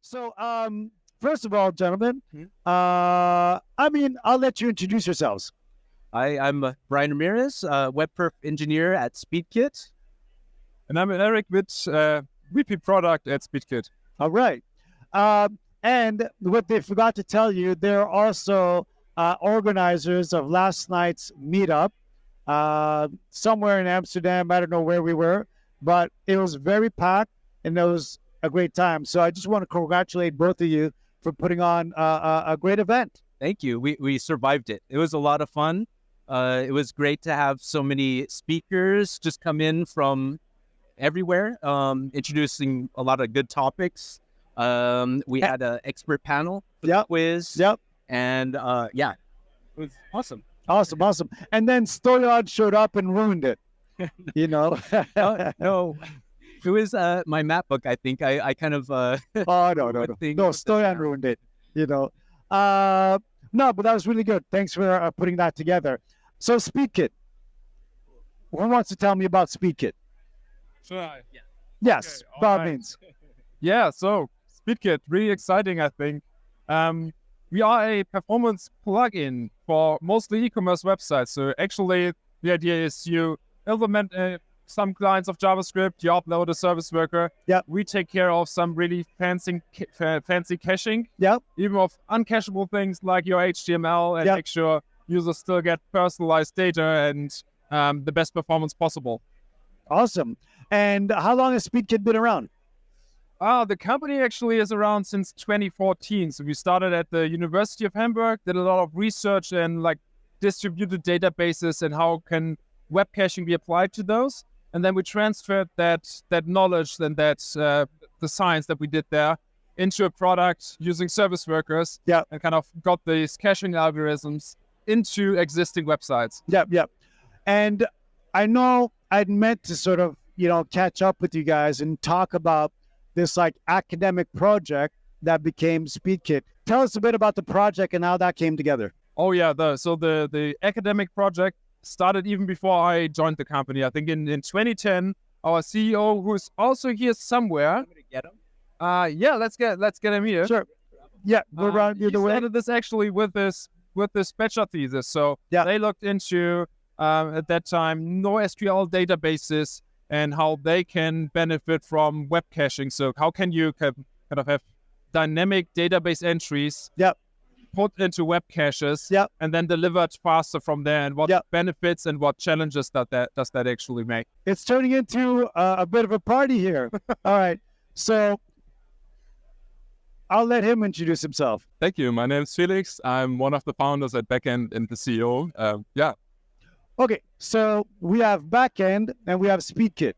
So, first of all, gentlemen, Mhm. I'll let you introduce yourselves. I'm Ryan Ramirez, web perf engineer at SpeedKit. And I'm Erik Witt, VP product at SpeedKit. All right. And what they forgot to tell you, they're also organizers of last night's meetup somewhere in Amsterdam. I don't know where we were, but it was very packed and it was a great time. So I just want to congratulate both of you for putting on a great event. Thank you. We survived it. It was a lot of fun. It was great to have so many speakers just come in from everywhere, introducing a lot of good topics. We had an expert panel for the quiz. Yep. And it was awesome. Awesome. And then Stoyan showed up and ruined it. You know? No. It was my map book, I think. I kind of... no. Stoyan ruined it, you know. No, but that was really good. Thanks for putting that together. So SpeedKit. Who wants to tell me about SpeedKit? Should I? Yeah. Yes, Okay, by all alright. means. Yeah, so SpeedKit, really exciting, I think. We are a performance plugin for mostly e-commerce websites. So actually, the idea is you implement some clients of JavaScript, you upload a service worker. Yep. We take care of some really fancy caching. Yep. Even of uncachable things like your HTML, and make sure users still get personalized data and the best performance possible. Awesome. And how long has SpeedKit been around? The company actually is around since 2014. So we started at the University of Hamburg, did a lot of research and like distributed databases and how can web caching be applied to those. And then we transferred that knowledge and that the science that we did there into a product using service workers. Yeah. And kind of got these caching algorithms into existing websites. Yep. And I know I'd meant to sort of, catch up with you guys and talk about this like academic project that became SpeedKit. Tell us a bit about the project and how that came together. Oh yeah, the academic project started even before I joined the company. I think in 2010, our CEO, who's also here somewhere. I'm gonna get him. Yeah, let's get him here. Sure. Yeah, we're around He either way. started this actually with this bachelor thesis. So they looked into at that time NoSQL databases and how they can benefit from web caching. So how can you kind of have dynamic database entries put into web caches and then delivered faster from there, and what benefits and what challenges does that actually make? It's turning into a bit of a party here. All right. So I'll let him introduce himself. Thank you. My name is Felix. I'm one of the founders at Backend and the CEO. Okay, so we have Backend and we have SpeedKit.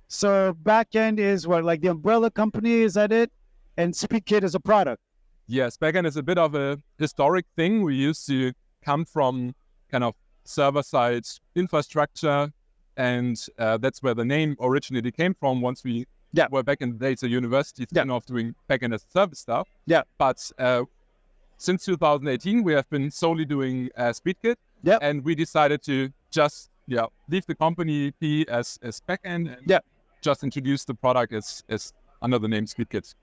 So Backend is what, like the umbrella company, is that it? And SpeedKit is a product. Yes, Backend is a bit of a historic thing. We used to come from kind of server-side infrastructure, and that's where the name originally came from once we were back in the days at university, of doing Backend as a service stuff. Yeah. But since 2018, we have been solely doing SpeedKit. Yep. And we decided to just leave the company be as Backend and just introduce the product as under the name SpeedKit.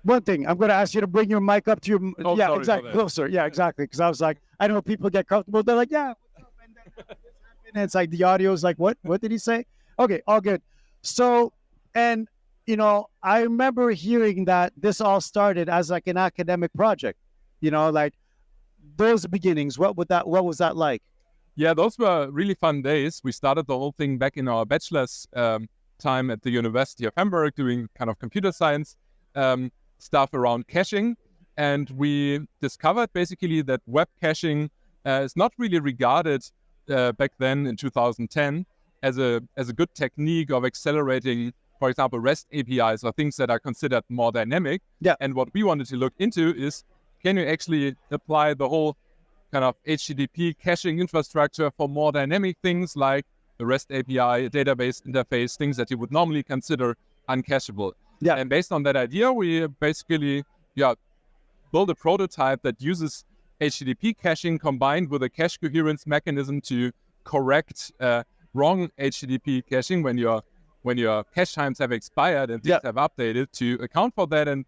One thing, I'm going to ask you to bring your mic up to your sorry, exactly, closer. Yeah, exactly. Because I was like, I know people get comfortable. They're like, yeah, what's up? And then this happened. And it's like the audio is like, what? What did he say? Okay, all good. So, and I remember hearing that this all started as like an academic project. Like those beginnings. What was that like? Yeah, those were really fun days. We started the whole thing back in our bachelor's time at the University of Hamburg, doing kind of computer science stuff around caching, and we discovered basically that web caching is not really regarded back then in 2010 as a good technique of accelerating, for example, REST APIs or things that are considered more dynamic. Yeah. And what we wanted to look into is, can you actually apply the whole kind of HTTP caching infrastructure for more dynamic things like the REST API, database interface, things that you would normally consider uncacheable. Yeah. And based on that idea, we basically build a prototype that uses HTTP caching combined with a cache coherence mechanism to correct wrong HTTP caching when when your cache times have expired and these have updated, to account for that and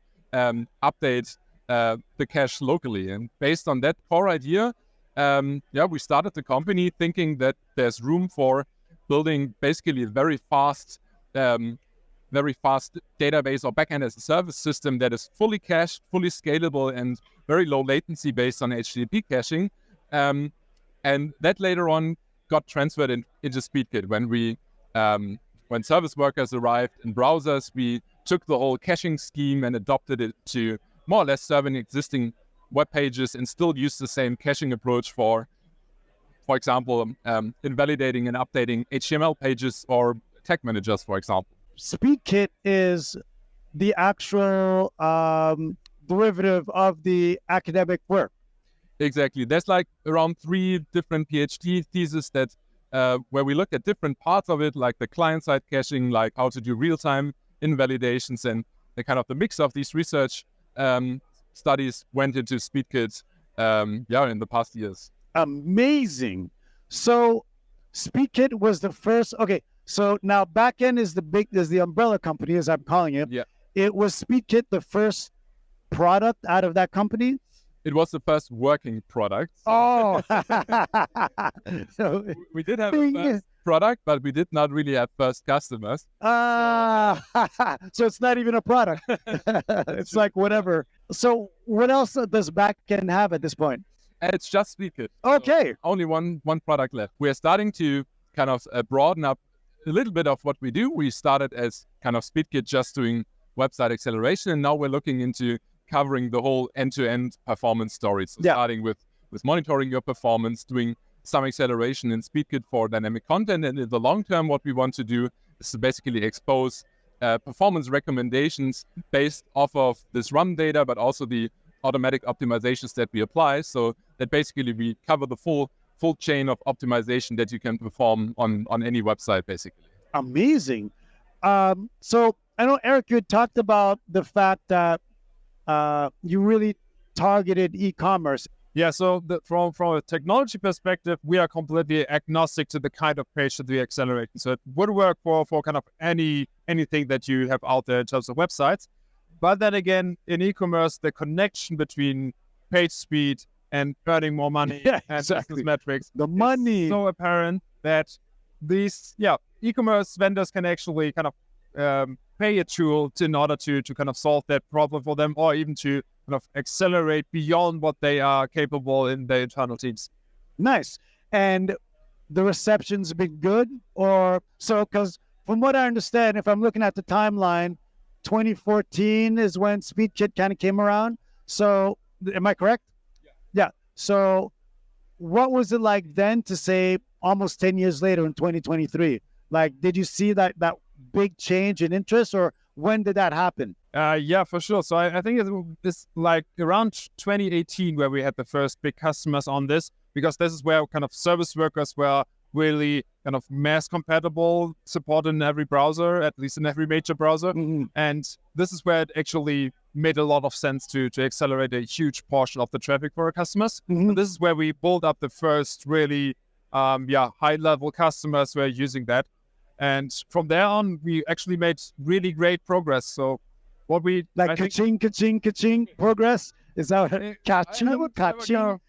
update the cache locally. And based on that core idea, we started the company thinking that there's room for building basically a very fast database or backend as a service system that is fully cached, fully scalable, and very low latency based on HTTP caching. And that later on got transferred into SpeedKit. When service workers arrived in browsers, we took the whole caching scheme and adopted it to more or less serving existing web pages and still use the same caching approach for example, invalidating and updating HTML pages or tag managers, for example. SpeedKit is the actual derivative of the academic work. Exactly. There's like around 3 different PhD theses that where we look at different parts of it, like the client-side caching, like how to do real-time invalidations, and the mix of these research studies went into SpeedKit in the past years. Amazing. So SpeedKit was the first. Okay, so now backend is the umbrella company, as I'm calling it. Yeah. It was SpeedKit the first product out of that company? It was the first working product. Oh. So we did have a first product, but we did not really have first customers. So it's not even a product. It's like whatever. So what else does backend have at this point? It's just SpeedKit. Okay. So only one product left. We are starting to broaden up a little bit of what we do. We started as SpeedKit just doing website acceleration, and now we're looking into covering the whole end-to-end performance story. So starting with monitoring your performance, doing some acceleration in SpeedKit for dynamic content, and in the long term, what we want to do is to basically expose performance recommendations based off of this run data, but also the automatic optimizations that we apply, so that basically we cover the full chain of optimization that you can perform on any website, basically. Amazing. So I know, Erik, you had talked about the fact that you really targeted e-commerce. Yeah, so from a technology perspective, we are completely agnostic to the kind of page that we accelerate. So it would work for anything that you have out there in terms of websites. But then again, in e-commerce, the connection between page speed and earning more money and business metrics, the money, is so apparent that these e-commerce vendors can actually pay a tool in order to solve that problem for them, or even to accelerate beyond what they are capable in their internal teams. Nice. And the reception's been good, or so? Because from what I understand, if I'm looking at the timeline, 2014 is when SpeedKit kind of came around. So am I correct? Yeah. So what was it like then to say almost 10 years later in 2023? Like, did you see that big change in interest, or when did that happen? Yeah, for sure. So I think it's like around 2018 where we had the first big customers on this, because this is where service workers were really mass compatible, supported in every browser, at least in every major browser. Mm-hmm. And this is where it actually made a lot of sense to accelerate a huge portion of the traffic for our customers. Mm-hmm. This is where we built up the first really high-level customers who are using that. And from there on, we actually made really great progress. So what we... Like ka-ching, progress? Is that ka-ching?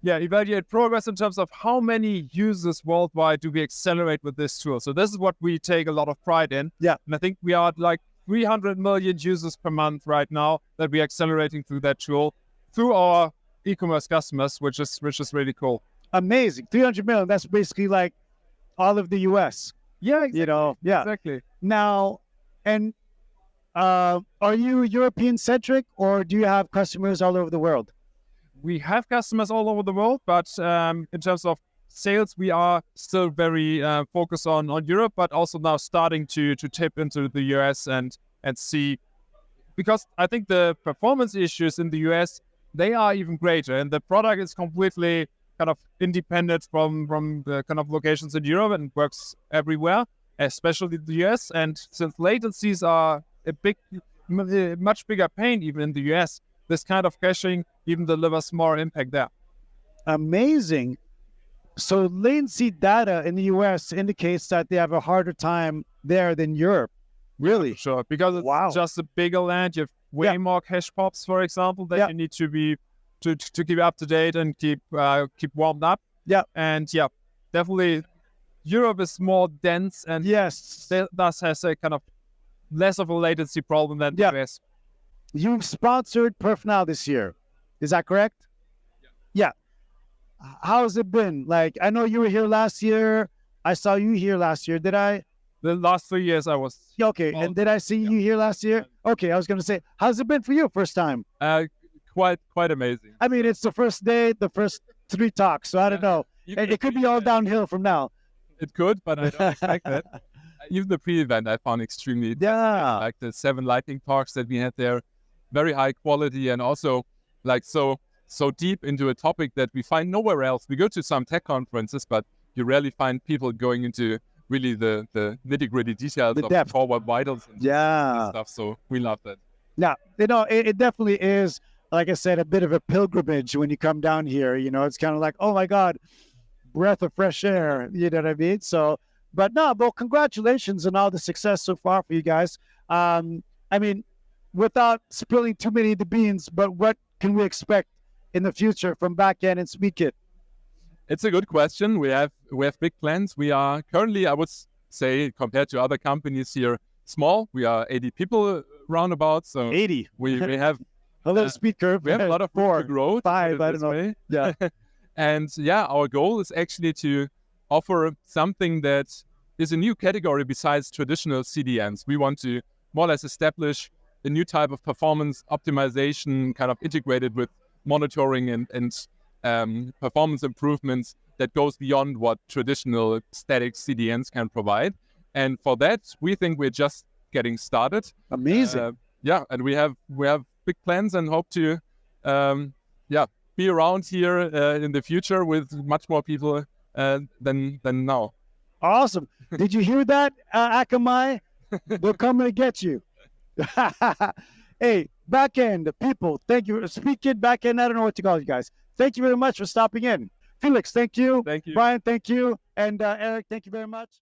Evaluate progress in terms of how many users worldwide do we accelerate with this tool. So this is what we take a lot of pride in. Yeah. And I think we are at like 300 million users per month right now that we're accelerating through that tool, through our e-commerce customers, which is really cool. Amazing. 300 million. That's basically like all of the US. Yeah, exactly. Exactly. Now, and are you European centric, or do you have customers all over the world? We have customers all over the world, but in terms of sales, we are still very focused on Europe, but also now starting to tip into the US and see, because I think the performance issues in the US, they are even greater, and the product is completely independent from the locations in Europe and works everywhere, especially the US. And since latencies are a much bigger pain even in the US, this kind of caching even delivers more impact there. Amazing. So latency data in the US indicates that they have a harder time there than Europe. Really? Sure, because it's Wow. just a bigger land. You have way more cache pops, for example, that you need to be to keep up to date and keep warmed up. Yeah. And definitely Europe is more dense and Yes. thus has a kind of less of a latency problem than the US. You've sponsored Perf this year. Is that correct? Yeah. How's it been? Like, I know you were here last year. I saw you here last year. Did I? The last 3 years I was. Yeah, okay. And did I see you here last year? Okay. I was going to say, how's it been for you first time? Quite amazing. I mean, it's the first day, the first 3 talks. So I don't know. It could be all downhill from now. It could, but I don't expect that. Even the pre-event I found extremely like the 7 lightning talks that we had there, very high quality and also like so deep into a topic that we find nowhere else. We go to some tech conferences, but you rarely find people going into really the nitty-gritty details of depth. forward vitals and stuff. So we love that. Yeah, it definitely is, like I said, a bit of a pilgrimage when you come down here. It's kind of like, oh my God, breath of fresh air. You know what I mean? So, but congratulations on all the success so far for you guys. I mean, without spilling too many of the beans, but what can we expect in the future from Backend and SpeakIt? It's a good question. We have big plans. We are currently, I would say, compared to other companies here, small. We are 80 people roundabout. So 80. We have a little speed curve. We have a lot of room to grow. 5, I don't know. Way. Yeah. And our goal is actually to offer something that is a new category besides traditional CDNs. We want to more or less establish a new type of performance optimization, kind of integrated with monitoring and performance improvements that goes beyond what traditional static CDNs can provide. And for that, we think we're just getting started. Amazing. And we have big plans and hope to be around here in the future with much more people than now. Awesome. Did you hear that, Akamai? We're coming to get you. Hey, Backend people, thank you. SpeakIt, Backend, I don't know what to call you guys. Thank you very much for stopping in. Felix, thank you. Thank you. Brian, thank you. And Erik, thank you very much.